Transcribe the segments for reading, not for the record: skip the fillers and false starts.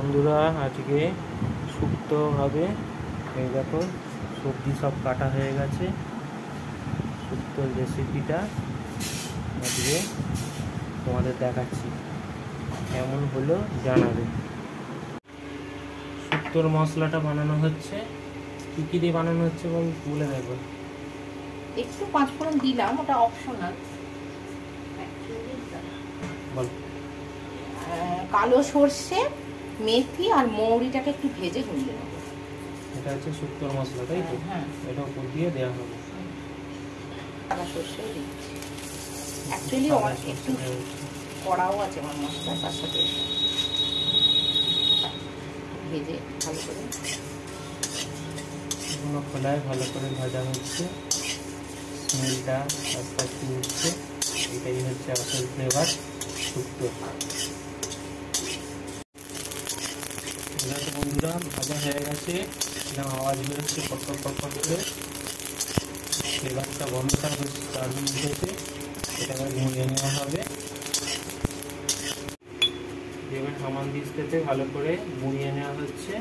বন্ধুরা, আজকে শুক্তো হবে। এই দেখো, সবজি সব কাটা হয়ে গেছে। শুক্তোর রেসিপিটা আজকে তোমাদের দেখাচ্ছি, কেমন হলো জানাবে। শুক্তোর মশলাটা বানানো হচ্ছে, কী কী দিয়ে বানানো হচ্ছে বলে দেখো। একটু পাঁচফোড়ন দিলাম, ওটা অপশনাল। কালো সর্ষে, মেথি আর মৌরিটাকে একটু ভেজে গুঁড়িয়ে নেব। এটা হচ্ছে শুক্তোর মশলা, তাই তো? হ্যাঁ, এটা উপর দিয়ে দেওয়া হবে। কালো সর্ষেও দিচ্ছি। অ্যাকচুয়ালি একটু কড়াও আছে আমার মশলা, তার সাথে ভেজে ভালো করে এগুলো খোলায় ভালো করে ভাজা হচ্ছে। স্মেলটা আস্তে আস্তে উঠছে। এটাই হচ্ছে আসল ফ্লেভার শুক্তো। বন্ধুরা, ভাজা হয়ে গেছে, আওয়াজ বেরোচ্ছে পটপট পটপট করে। ফ্লেভারটা গন্ধটা দারুণ উঠেছে। এটা আবার ঘুরিয়ে নেওয়া হবে। এবার হামানদিস্তাতে ভালো করে গুঁড়িয়ে নেওয়া হচ্ছে।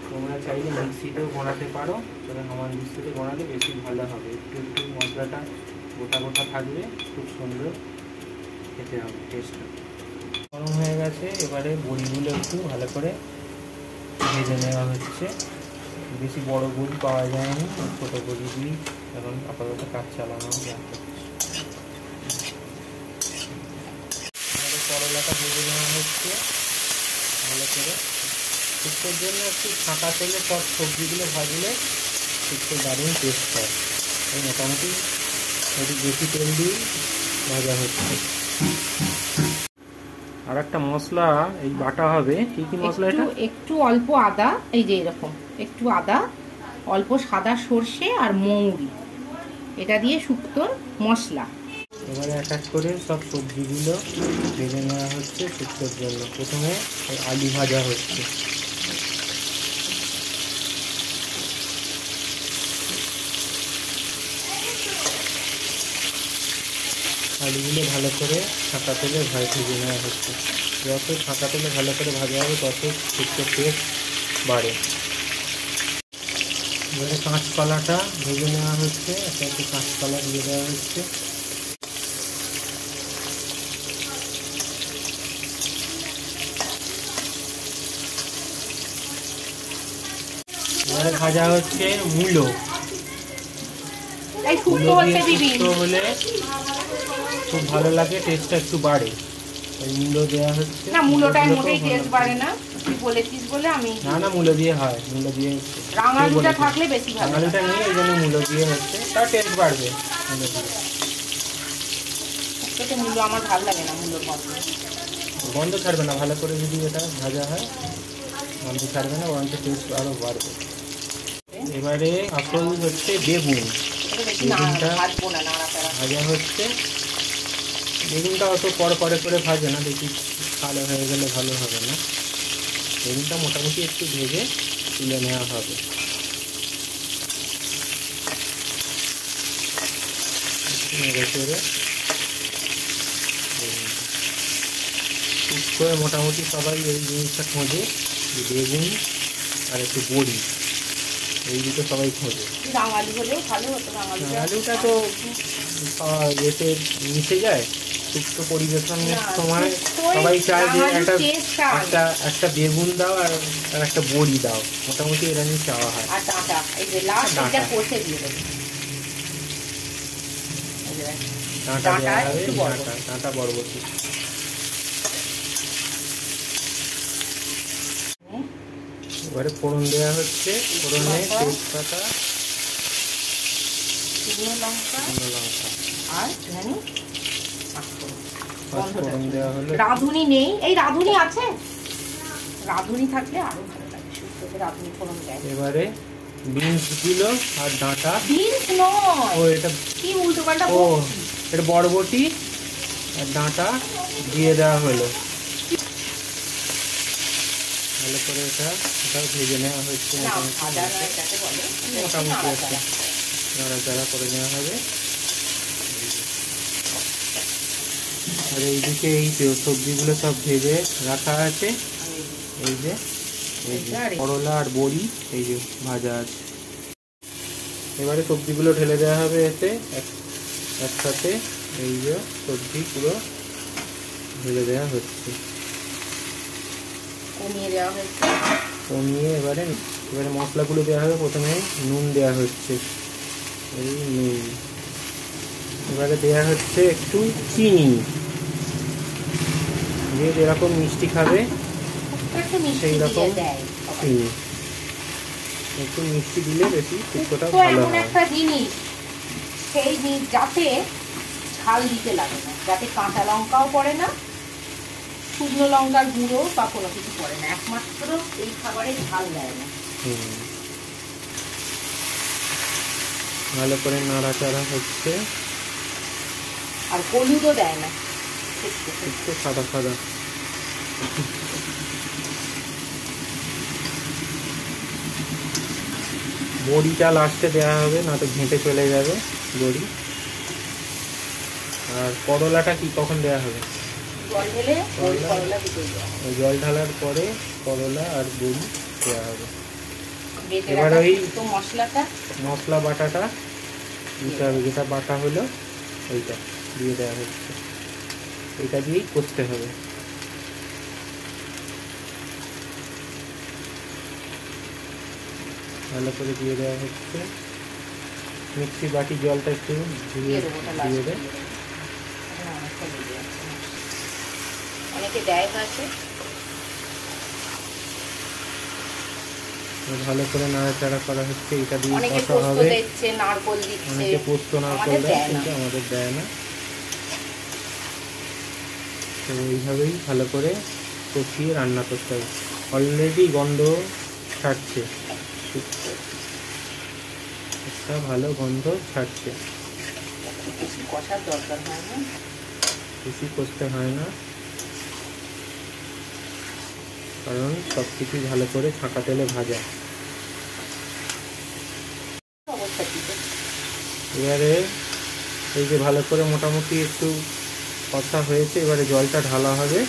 তোমরা চাইলে মিক্সিতেও বানাতে পারো, তবে হামানদিস্তাতে বানালে বেশি ভালো হবে। একটু একটু মশলাটা গোটা গোটা থাকবে, খুব সুন্দর খেতে হবে। টেস্টটা গরম হয়ে গেছে। এবারে বড়িগুলো একটু ভালো করে ভেজে নেওয়া হচ্ছে। বেশি বড় বড়ি পাওয়া যায়নি, ছোটো বড়ি দিয়েই এখন আপাতত কাজ চালানো যাচ্ছে। করলাটা ভেজে নেওয়া হচ্ছে ভালো করে। শুক্তোর জন্য একটু ফাঁকা তেলে সব সবজিগুলো ভাজলে শুক্তো দারুণ টেস্ট হয়। মোটামুটি একটু বেশি তেল দিয়েই ভাজা হচ্ছে। আর একটা মশলা এই বাটা হবে। কি মশলা এটা? একটু অল্প আদা, এই যে এরকম একটু আদা, অল্প সাদা সর্ষে আর মৌরি, এটা দিয়ে শুক্তোর মশলা। এবারে এক এক করে সব সবজিগুলো ভেজে নেওয়া হচ্ছে শুক্তোর জন্য। প্রথমে আলু ভাজা হচ্ছে। আলুগুলো ভালো করে ফাঁকা তেলে ভেজে নেওয়া হচ্ছে। যত ফাঁকা তেলে ভালো করে ভাজা হবে তত শুক্তোর টেস্ট বাড়ে। এবারে কাঁচকলাটা ভেজে নেওয়া হচ্ছে। একটা একটু কাঁচকলা দিয়ে দেওয়া হচ্ছে। এবারে ভাজা হচ্ছে মূলো। শুক্তো হলে খুব ভালো লাগে, টেস্টটা একটু বাড়ে। ওই মূলো দেওয়া হচ্ছে। না, মূলোটাই মোটেই টেস্ট বাড়ে না, তুই বলেছিস বলে আমি না মূলো দিয়ে হয়। মূলো দিয়ে রাঙালুটা থাকলে বেশি ভালো। রাঙালুটা নিয়ে এই জন্য মূলো দিয়ে হচ্ছে, তার টেস্ট বাড়বে মূলো দিয়ে। শুক্তোতে মূলো আমার ভালো লাগে না, মূলোর গন্ধ ছাড়বে না। ভালো করে যদি এটা ভাজা হয় গন্ধ ছাড়বে না, বরঞ্চ টেস্ট আরও বাড়বে। এবারে আসল হচ্ছে বেগুন। বেগুনটা ভাজা হচ্ছে। বেগুনটা অত পরে করে ভাজে না, বেশি কালো হয়ে গেলে ভালো হবে না। বেগুনটা মোটামুটি একটু ভেজে তুলে নেওয়া হবে। নেড়ে চেড়ে শুক্তোয় মোটামুটি সবাই এই জিনিসটা খোঁজে, বেগুন আর একটু বড়ি, এই দুটো সবাই খোঁজে। আলুটা তো এতে মিশে যায়। শুক্তো পরিবেশনের সময় সবাই চায় যে একটা বেগুন দাও আর একটা বড়ি দাও, মোটামুটি এরা নিয়ে চাওয়া হয়। ডাঁটা দেওয়া হবে, ডাঁটা বরবটি। এবারে ফোড়ন দেওয়া হচ্ছে। ফোড়নে তেজপাতা, শুকনো লঙ্কা আর ফোড়ন দেওয়া হলো। রাঁধুনি নেই, এই রাঁধুনি আছে, রাঁধুনি থাকলে আরো ভালো লাগে শুক্তোতে। রাঁধুনি ফোড়ন দেয়। এবারে বিনস গুলো আর ডাঁটা। বিনস নয়, ও এটা কি উল্টো পাল্টা। ও এটা বরবটি আর ডাঁটা দিয়ে দেওয়া হলো। ভালো করে এটাও ভেজে নেওয়া হচ্ছে। মোটামুটি একটু নাড়াচাড়া করে নেওয়া হবে। আর এইদিকে এই সবজিগুলো সব ভেজে রাখা আছে। এই যে করলা আর বড়ি এই যে ভাজা আছে। এবারে সবজিগুলো ঢেলে দেওয়া হবে এতে একসাথে। এই যে সবজি পুরো ঢেলে দেওয়া হচ্ছে, কমিয়ে দেওয়া হয়েছে। কমিয়ে এবারে মশলাগুলো দেওয়া হবে। প্রথমে নুন দেওয়া হচ্ছে, এই নুন। এবারে দেওয়া হচ্ছে একটু চিনি, যে যেরকম মিষ্টি খাবে সেই রকম চিনি। একটু মিষ্টি দিলে বেশি শুক্তোটা ভালো হয়। একটা জিনিস সেই যাতে ঝাল দিতে লাগে না, যাতে কাঁচা লঙ্কাও পড়ে না, শুকনো লঙ্কার গুঁড়ো বা কোনো কিছু পড়ে না, একমাত্র এই খাবারে ঝাল দেয় না। ভালো করে নাড়াচাড়া হচ্ছে, আর হলুদও দেয় না, একটু সাদা সাদা। বড়িটা লাস্টে দেওয়া হবে, না তো ঘেঁটে চলে যাবে বড়ি। আর করলাটা কি কখন দেওয়া হবে? জল ঢালার পরে করলা আর বড়ি দেওয়া হবে। এবার ওই মশলা বাটাটা দিতে হবে, যেটা বাটা হলো ওইটা দিয়ে দেওয়া হচ্ছে। এটা দিয়েই কষতে হবে। ভালো করে দিয়ে দেওয়া হচ্ছে। মিক্সি বাটি জলটা একটু দিয়ে দেয়, অনেকে দেয় আছে। ভালো করে নাড়াচাড়া করা হচ্ছে। এটা দিয়ে কষা হবে। অনেকে পোস্ত নারকল দেয়, কিন্তু আমাদের দেয় না। তো এইভাবেই ভালো করে কষিয়ে রান্না করতে হবে। অলরেডি গন্ধ ছাড়ছে, একটা ভালো গন্ধ ছাড়ছে। কষার দরকার হয় না, বেশি কষতে হয় না, কারণ সব কিছু ভালো করে ছাঁকা তেলে ভাজা। এবারে এই যে ভালো করে মোটামুটি একটু কষা হয়েছে, এবারে জলটা ঢালা হবে।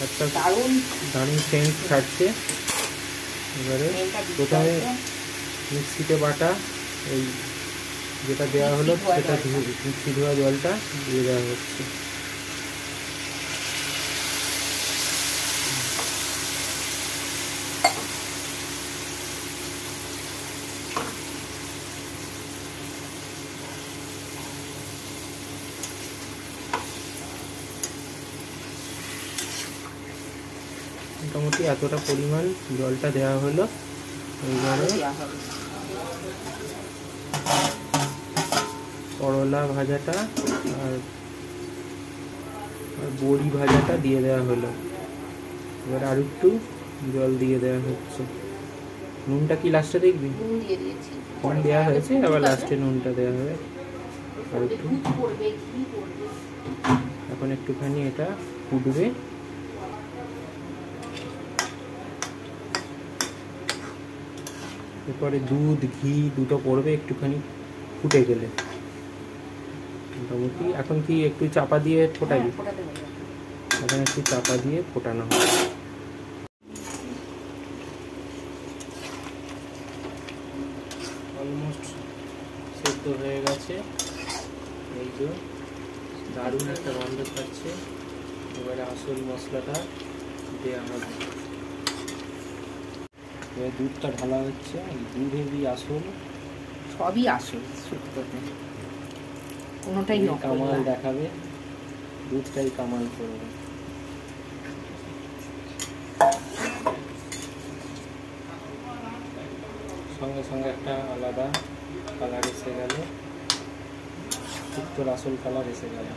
একটা দারুণ সেন্ট ছাড়ছে। এবারে প্রথমে মিক্সিতে বাটা এই যেটা দেওয়া হলো সেটা মিক্সি ধোয়া জলটা দিয়ে দেওয়া হচ্ছে। মোটামুটি এতটা পরিমাণ জলটা দেওয়া হলো। এইবারে করলা ভাজাটা আর বড়ি ভাজাটা দিয়ে দেওয়া হলো। এবার আর একটু জল দিয়ে দেওয়া হচ্ছে। নুনটা কি লাস্টে দেখবি? নুন দেওয়া হয়েছে, আবার লাস্টে নুনটা দেওয়া হবে। আর একটু এখন একটুখানি এটা ফুটবে। এরপরে দুধ ঘি দুটো পড়বে একটুখানি ফুটে গেলে। মোটামুটি এখন কি একটু চাপা দিয়ে ফোটাবি? এখন একটু চাপা দিয়ে ফোটানো হবে। অলমোস্ট সেদ্ধ হয়ে গেছে। এই যে দারুণ একটা গন্ধ পাচ্ছে। এবারে আসল মশলাটা দেওয়া হবে। এবার দুধটা ঢালা হচ্ছে। দুধেরই আসল, সবই আসল শুক্তোতে, কোনোটাই কামাল দেখাবে, দুধটাই কামাল করবে। সঙ্গে সঙ্গে একটা আলাদা কালার এসে গেল, শুক্তোর আসল কালার এসে গেল।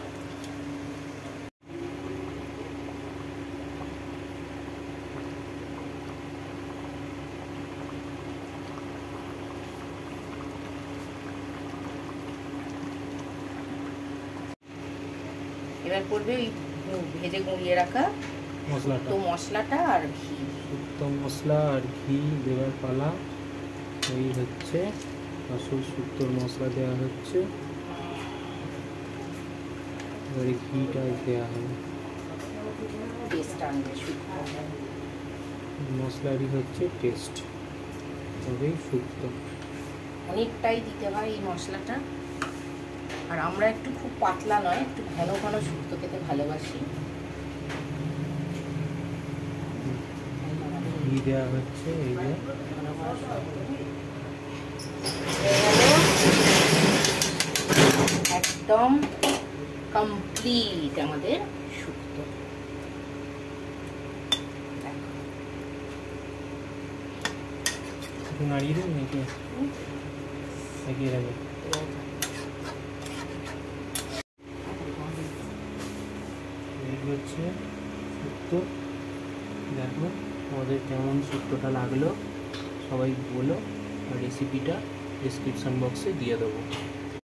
এবার পড়বে ওই ভেজে গুঁড়িয়ে রাখা মশলাটা আর ঘি। শুক্তো মশলা আর ঘি দেওয়ার পালা। এই হচ্ছে আসল শুক্তোর মশলা দেওয়া হচ্ছে। এবারে ঘিটা দেওয়া হবে। টেস্ট আনবে শুক্তো। মশলারই হচ্ছে টেস্ট, তবেই শুক্তো। অনেকটাই দিতে হয় এই মশলাটা, আর আমরা একটু খুব পাতলা নয়, একটু ঘন ঘন শুক্তো খেতে ভালোবাসি। ঘি দেওয়া হচ্ছে, এই যে একদম কমপ্লিট আমাদের শুক্তো। নাড়িয়ে দেবেন নাকি এগিয়ে রাখবেন? এই হচ্ছে শুক্তো। দেখো আমাদের কেমন শুক্তোটা লাগলো, সবাই বলো, আর রেসিপিটা ডেসক্রিপশন বক্সে দিয়ে দেবো।